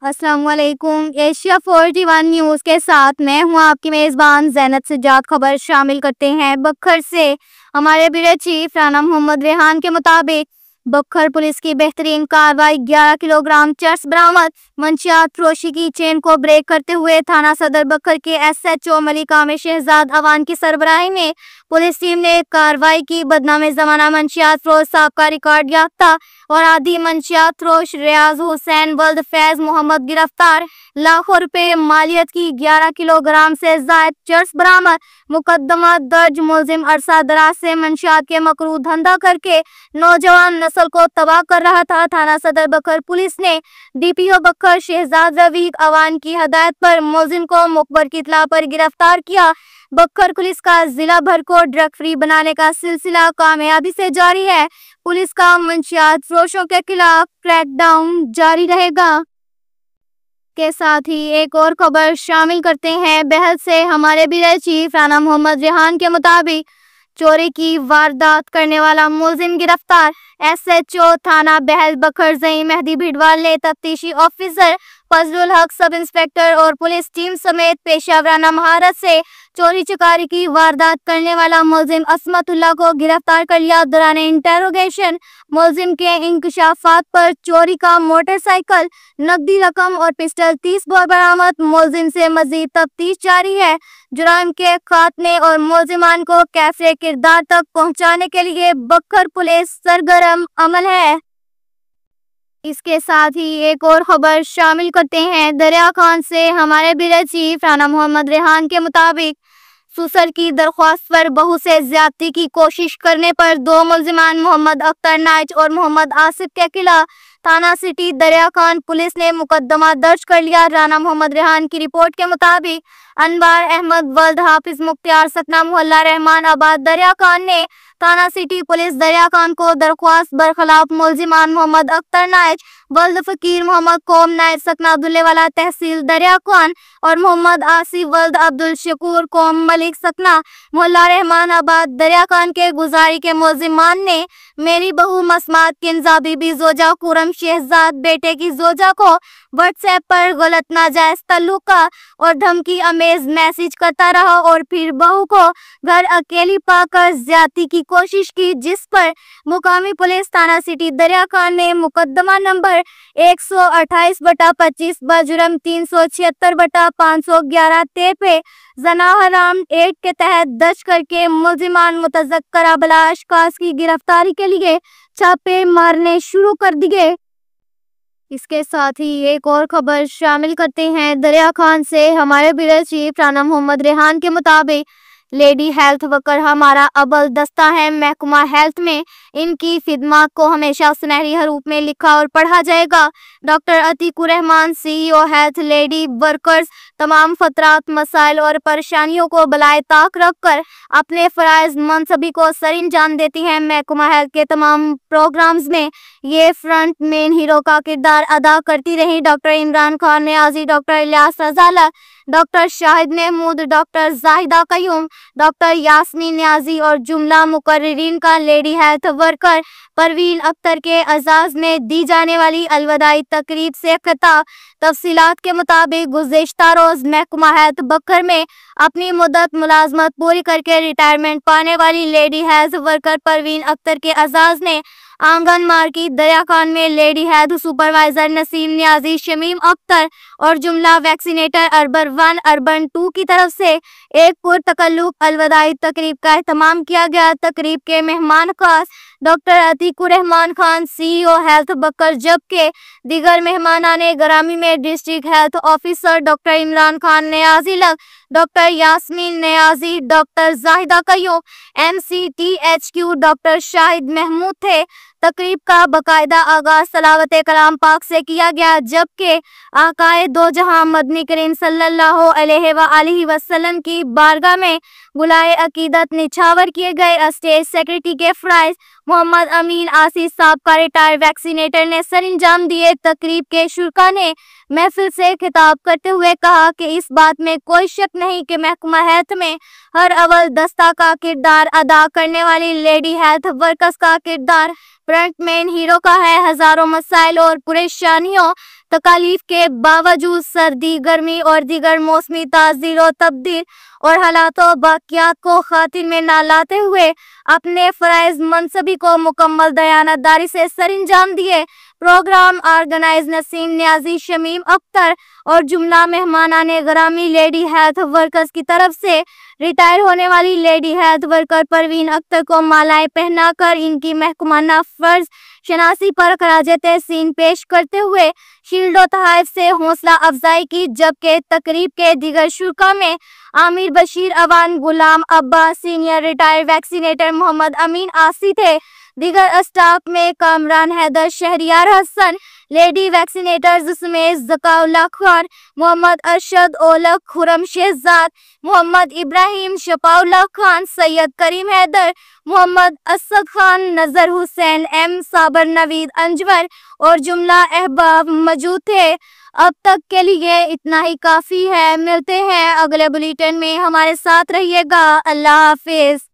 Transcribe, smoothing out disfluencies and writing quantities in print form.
अस्सलाम वालेकुम। Asia 41 news के साथ मैं हूं आपकी मेज़बान ज़ैनत सज्जाद। खबर शामिल करते हैं बखर से। हमारे ब्यूरो चीफ राना मोहम्मद रेहान के मुताबिक बखर पुलिस की बेहतरीन कार्रवाई 11 किलोग्राम चर्स बरामद। मंशियात फरोशी की चेन को ब्रेक करते हुए थाना सदर बखर के SHO मलिक आमिर शहजाद अवान की सरबराही में पुलिस टीम ने कार्रवाई की। बदनामे ज़माना मंशियात फरोश साहब का रिकॉर्ड याफ्ता और आदि मंशियात फरोश रियाज हुसैन वल्द फैज मोहम्मद गिरफ्तार। लाखों रुपए मालियत की 11 किलोग्राम से जायद चर्स बरामद। मुकदमा दर्ज। मुलजिम अरसा दराज से मंशियात के मकरू धंधा करके नौजवान नस्ल को तबाह कर रहा था। थाना सदर बखर पुलिस ने DPO बखर शहजाद रवीक अवान की हदायत पर मुलजिम को मुखबर की इत्तला पर गिरफ्तार किया। बखर पुलिस का जिला भर को ड्रग फ्री बनाने का सिलसिला कामयाबी से जारी है। पुलिस का मंशियात फरोशों के खिलाफ क्रैकडाउन जारी रहेगा। के साथ ही एक और खबर शामिल करते हैं बहल से। हमारे ब्यूरो चीफ राना मोहम्मद रेहान के मुताबिक चोरी की वारदात करने वाला मुलजिम गिरफ्तार। SHO थाना बहल बखर ज़ई मेहदी भिडवाल ने तफ्तीशी ऑफिसर फजलुल हक, सब इंस्पेक्टर और पुलिस टीम समेत पेशावराना महारत से चोरी चकारी की वारदात करने वाला मुलजिम असमतुल्लाह को गिरफ्तार कर लिया। दौरान इंटेरोगेशन मुलजिम के इंकशाफात पर चोरी का मोटरसाइकिल, नकदी रकम और पिस्टल 30 बोर बरामद। मुलजिम से मजीद तफ्तीश जारी है। जुर्म के खात्मे और मुलजिमान को कैफे किरदार तक पहुंचाने के लिए बखर पुलिस सरगर्म अमल है। इसके साथ ही एक और खबर शामिल करते हैं दरिया खान से। हमारे ब्यूरो चीफ राना मोहम्मद रेहान के मुताबिक सुसर की दरख्वास्त पर बहू से ज्यादती की कोशिश करने पर 2 मुलजिमान मोहम्मद अख्तर नाइच और मोहम्मद आसिफ के खिलाफ थाना सिटी दरिया खान पुलिस ने मुकदमा दर्ज कर लिया। राना मोहम्मद रेहान की रिपोर्ट के मुताबिक अनवार अहमद वल्द हाफिज मुख्तियार सतना मोहल्ला रहमान आबाद दरिया खान ने थाना सिटी पुलिस दरिया खान को दरख्वास्त बरखिलाफ मुलजिमान मोहम्मद अख्तर नाइच वल्द फकीर मोहम्मद कोम नाइच सकना अब्दुल्लेवाला तहसील दरिया खान और मोहम्मद आसिफ वल्द अब्दुल शकूर कोम मलिक सकना मोहल्ला रहमान आबाद दरिया खान के गुजारी के मुलजिमान ने मेरी बहू मसमात किंजा बीबी जोजा कुरम शहजाद बेटे की जोजा को व्हाट्सएप पर गलत नाजायज तल्लुका और धमकी अमेज मैसेज करता रहा और फिर बहू को घर अकेली पाकर ज्यादती की कोशिश की, जिस पर मुकामी पुलिस थाना सिटी दरिया खान ने मुकदमा नंबर 128/25 बजुर्म 376/511 तेरपे जना हराम एक्ट के तहत दर्ज करके मुलजिमान मुतज़क्करा बला अशखास की गिरफ्तारी के लिए छापे मारने शुरू कर दिए। इसके साथ ही एक और खबर शामिल करते हैं दरिया खान से। हमारे ब्यूरो चीफ राना मोहम्मद रेहान के मुताबिक लेडी हेल्थ वर्कर हमारा अव्वल दस्ता है। महकमा हेल्थ में इनकी खिदमत को हमेशा सुनहरी हरूफ में लिखा और पढ़ा जाएगा। Doctor Atiqur Rahman CEO health lady workers तमाम खतरात, मसाइल और परेशानियों को बलाए ताक रखकर अपने फराइज मनसबी को सरिंजाम देती हैं। महकमा हेल्थ के तमाम प्रोग्राम्स में ये फ्रंट मेन हीरो का किरदार अदा करती रही। Doctor Imran Khan Niazi, doctor Ilyas Razala, doctor Shahid Mahmood, doctor Zahida Qayyum, doctor Yasmeen Niazi और जुमला मुकर्रिरीन का lady health worker Parveen Akhtar के एजाज में दी जाने वाली अलविदाई तकरीब से खिताब। तफसीलात के मुताबिक गुज़िश्ता रोज महकमा हेल्थ बखर में अपनी मुद्दत मुलाजमत पूरी करके रिटायरमेंट पाने वाली lady health worker Parveen Akhtar के एजाज ने आंगन मार्केट दरिया खान में lady health supervisor Naseem Niazi, Shamim Akhtar और जुमला वैक्सीनेटर अर्बन 1 अर्बन 2 की तरफ से एक पुरतकल्लुक अलविदाई तकरीब का एहतमाम किया गया। तकरीब के मेहमान खास doctor Atiqur Rehman Khan CEO health Bhakkar, जबकि दीगर मेहमानाने ग्रामी में district health officer doctor Imran Khan Niazi लग, doctor Yasmeen Niazi, doctor Zahida Qayyum MCTHQ, doctor Shahid Mahmood थे। तकरीब का बाकायदा आगाज सलावत कलाम पाक से किया गया, जबकि आकाए दो जहां मदनी करीम सल्लल्लाहु अलैहि वसल्लम की बारगाह में गुलाए अकीदत निछावर किए गए। स्टेज सेक्रेटरी के फ्राइज मोहम्मद अमीन आसिफ साहब का रिटायर वैक्सीनेटर ने सरंजाम दिए। तकरीब के शुरका ने महफिल से खिताब करते हुए कहा कि इस बात में कोई शक नहीं कि महकमा हेल्थ में हर अव्वल दस्ता का किरदार अदा करने वाली लेडी हेल्थ वर्कर्स का किरदार फ्रंट मेन हीरो का है। हजारों मसाइल और परेशानियों تکالیف کے باوجود سردی، گرمی اور دیگر موسمی تغیر و تبدیل اور حالات و واقعات کو خاطر میں نہ لاتے ہوئے اپنے فرائض منصبی کو مکمل دیانتداری سے سرانجام دیے۔ پروگرام آرگنائز نسیم نیازی، شمیم اختر اور جملہ مہمانان گرامی لیڈی ہیلتھ ورکرز کی طرف سے ریٹائر ہونے والی lady health worker Parveen Akhtar کو مالائیں پہنا کر ان کی محکمانہ فرض شناسی پر خراج تحسین پیش کرتے ہوئے شیلڈ و تحائف سے حوصلہ افزائی کی، جبکہ تقریب کے دیگر شرکا میں عامر بشیر اوان، غلام عباس، سینئر ریٹائر ویکسینیٹر محمد امین آسی تھے۔ دیگر اسٹاف میں کامران حیدر، شہریار حسن، لیڈی ویکسینیٹرز سمیت ذکاء اللہ خان، محمد ارشد اولک، خرم شہزاد، محمد ابراہیم، شفاء اللہ خان، سید کریم حیدر، محمد اسد خان، نذر حسین ایم، صابر نوید انجور اور جملہ احباب موجود تھے۔ اب تک کے لیے اتنا ہی کافی ہے۔ ملتے ہیں اگلے بلیٹن میں، ہمارے ساتھ رہیے گا۔ اللہ حافظ۔